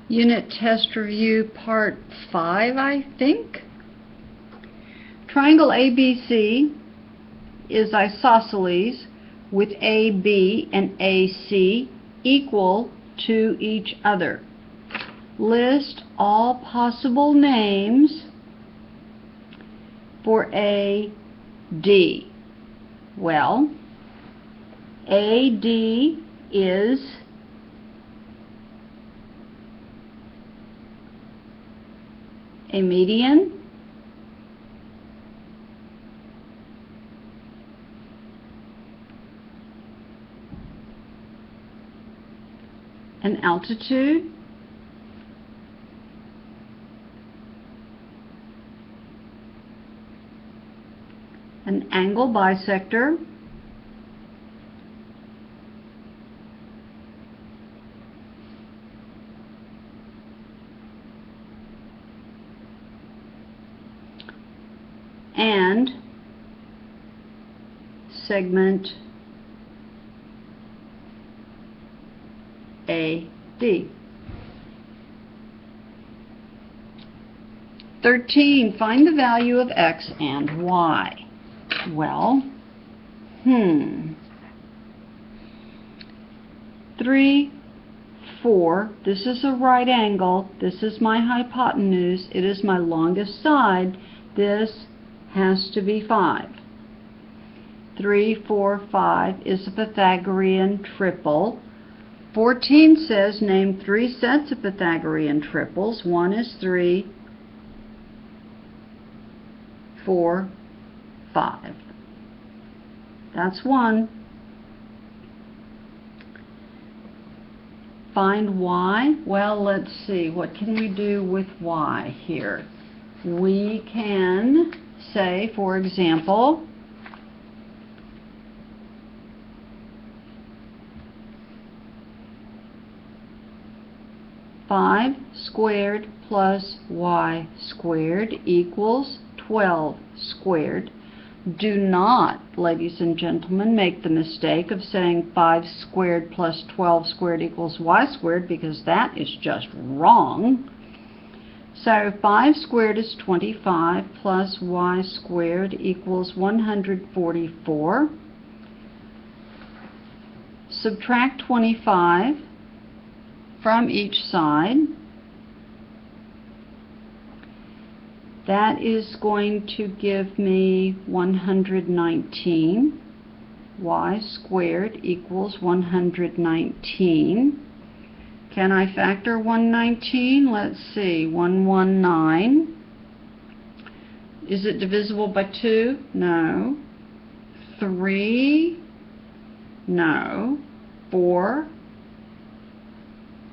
Unit Test Review Part 5, I think. Triangle ABC is isosceles with AB and AC equal to each other. List all possible names for AD. Well, AD is a median, an altitude, an angle bisector, and segment AD. 13. Find the value of x and y. Well, 3, 4, this is a right angle, this is my hypotenuse, it is my longest side, this has to be 5. 3, 4, 5 is a Pythagorean triple. 14 says name 3 sets of Pythagorean triples. 1 is 3, 4, 5. That's 1. Find y. Well, let's see. What can we do with y here? We can say, for example, (5) squared plus y squared equals 12 squared. Do not, ladies and gentlemen, make the mistake of saying 5 squared plus 12 squared equals y squared, because that is just wrong. So 5 squared is 25 plus y squared equals 144. Subtract 25 from each side. That is going to give me 119. Y squared equals 119. Can I factor 119? Let's see. 119. Is it divisible by 2? No. 3? No. 4?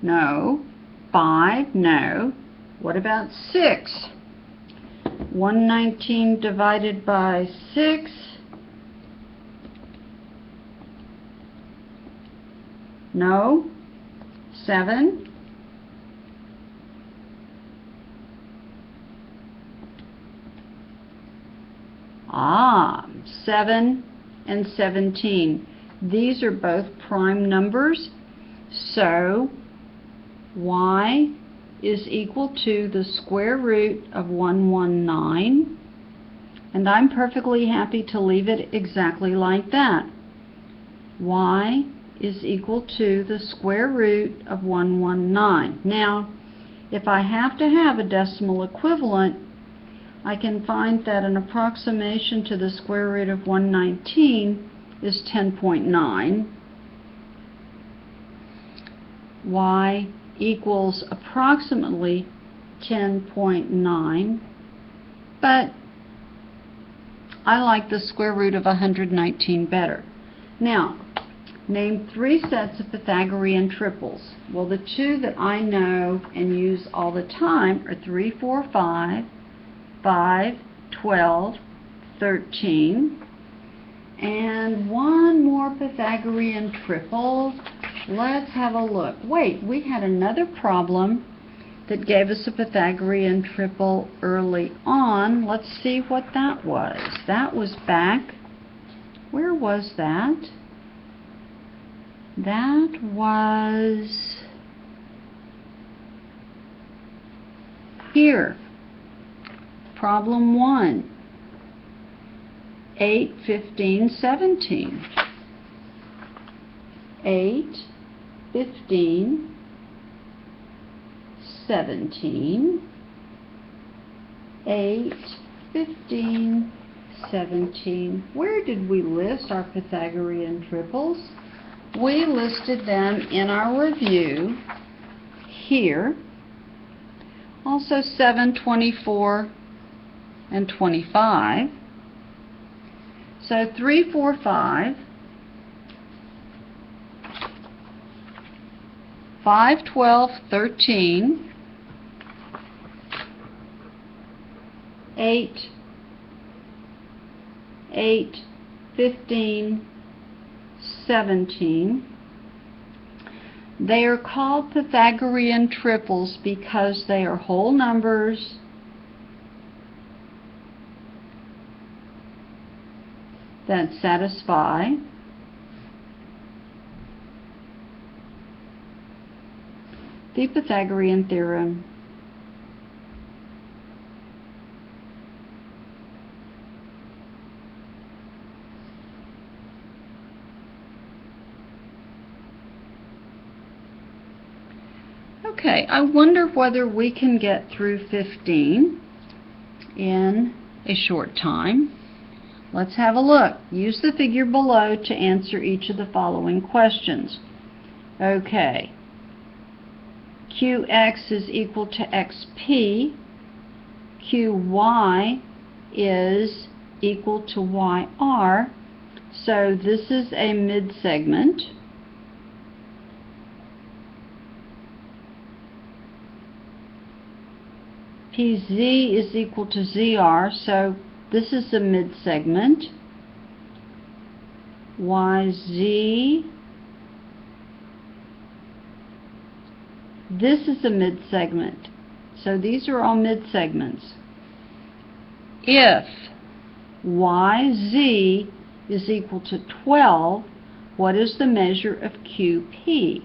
No. 5? No. What about 6? 119 divided by 6. No. 7. Ah, 7 and 17. These are both prime numbers, so y is equal to the square root of 119, and I'm perfectly happy to leave it exactly like that. Y is equal to the square root of 119. Now, if I have to have a decimal equivalent, I can find that an approximation to the square root of 119 is 10.9. Y equals approximately 10.9, but I like the square root of 119 better. Now, name 3 sets of Pythagorean triples. Well, the 2 that I know and use all the time are 3, 4, 5, 5, 12, 13, and one more Pythagorean triple. Let's have a look. Wait, we had another problem that gave us a Pythagorean triple early on. Let's see what that was. That was back, where was that? That was Here, problem 1, 8, 15, 17. 8, 15, 17, 8, 15, 17. Where did we list our Pythagorean triples? We listed them in our review here. Also 7, 24, and 25. So 3, 4, 5. 5, 12, 13, 8, 15, 17. They are called Pythagorean triples because they are whole numbers that satisfy the Pythagorean theorem. Okay, I wonder whether we can get through 15 in a short time. Let's have a look. Use the figure below to answer each of the following questions. Okay. Qx is equal to xp, Qy is equal to yr, so this is a mid-segment. Pz is equal to zr, so this is a mid-segment. Yz, this is a mid-segment. So these are all mid-segments. If Yz is equal to 12, what is the measure of QP?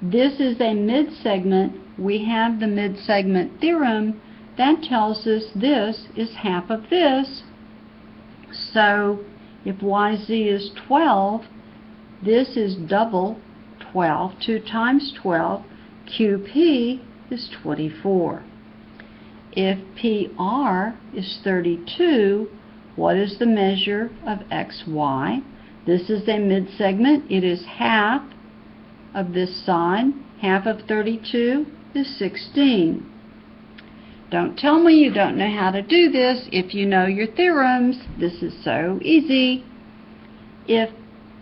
This is a mid-segment. We have the mid-segment theorem that tells us this is half of this. So if Yz is 12, this is double 12. 2 times 12. QP is 24. If PR is 32, what is the measure of XY? This is a mid-segment. It is half of this side. Half of 32 is 16. Don't tell me you don't know how to do this. If you know your theorems, this is so easy. If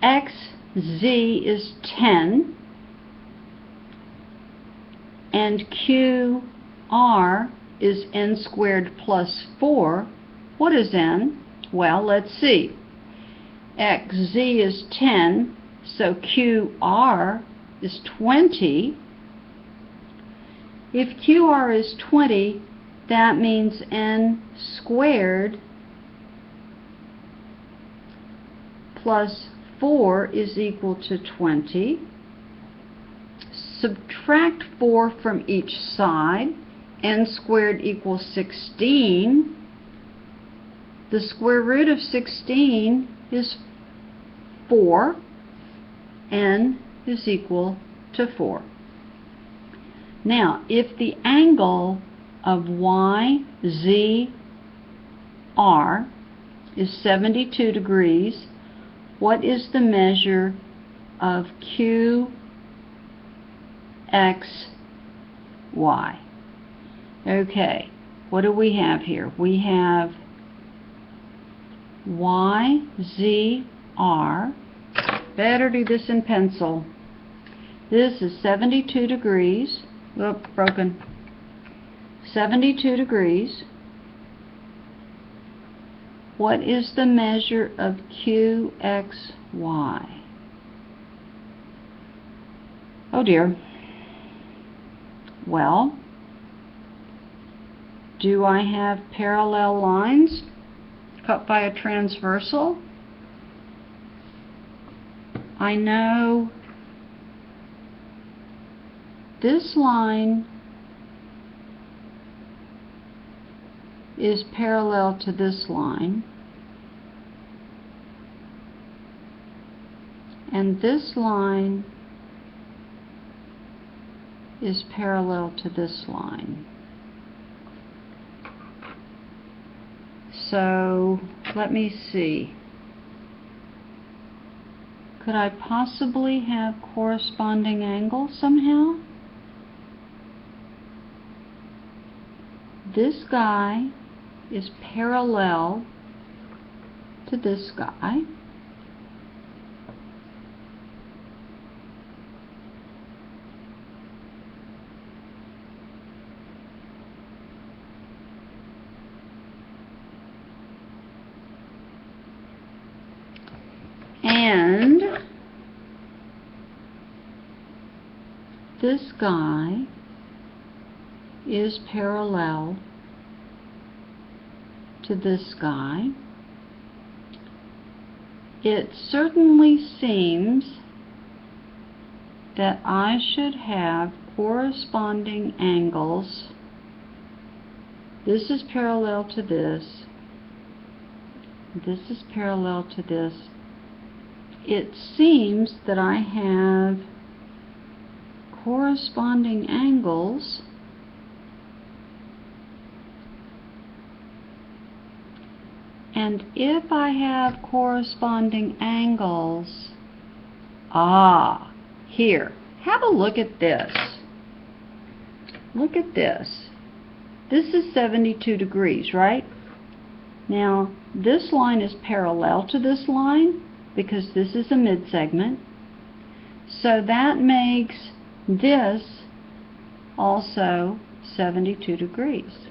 XZ is 10, and QR is n squared plus 4. What is n? Well, let's see. XZ is 10, so QR is 20. If QR is 20, that means n squared plus 4 is equal to 20. Subtract 4 from each side. N squared equals 16. The square root of 16 is 4. N is equal to 4. Now, if the angle of YZR is 72 degrees, what is the measure of QXY? Okay, what do we have here? We have YZR. Better do this in pencil. This is 72 degrees. Oop, broken. 72 degrees. What is the measure of QXY? Oh dear. Well, do I have parallel lines cut by a transversal? I know this line is parallel to this line, and this line is parallel to this line. So let me see. Could I possibly have corresponding angles somehow? This guy is parallel to this guy. And this guy is parallel to this guy. It certainly seems that I should have corresponding angles. This is parallel to this. This is parallel to this. It seems that I have corresponding angles and if I have corresponding angles, here, have a look at this. Look at this. This is 72 degrees, right? Now, this line is parallel to this line because this is a midsegment. So that makes this also 72 degrees.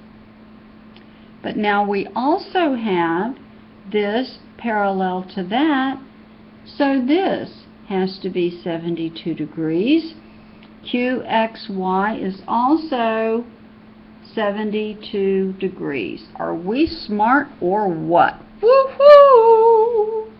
But now we also have this parallel to that, so this has to be 72 degrees. QXY is also 72 degrees. Are we smart or what? Woohoo!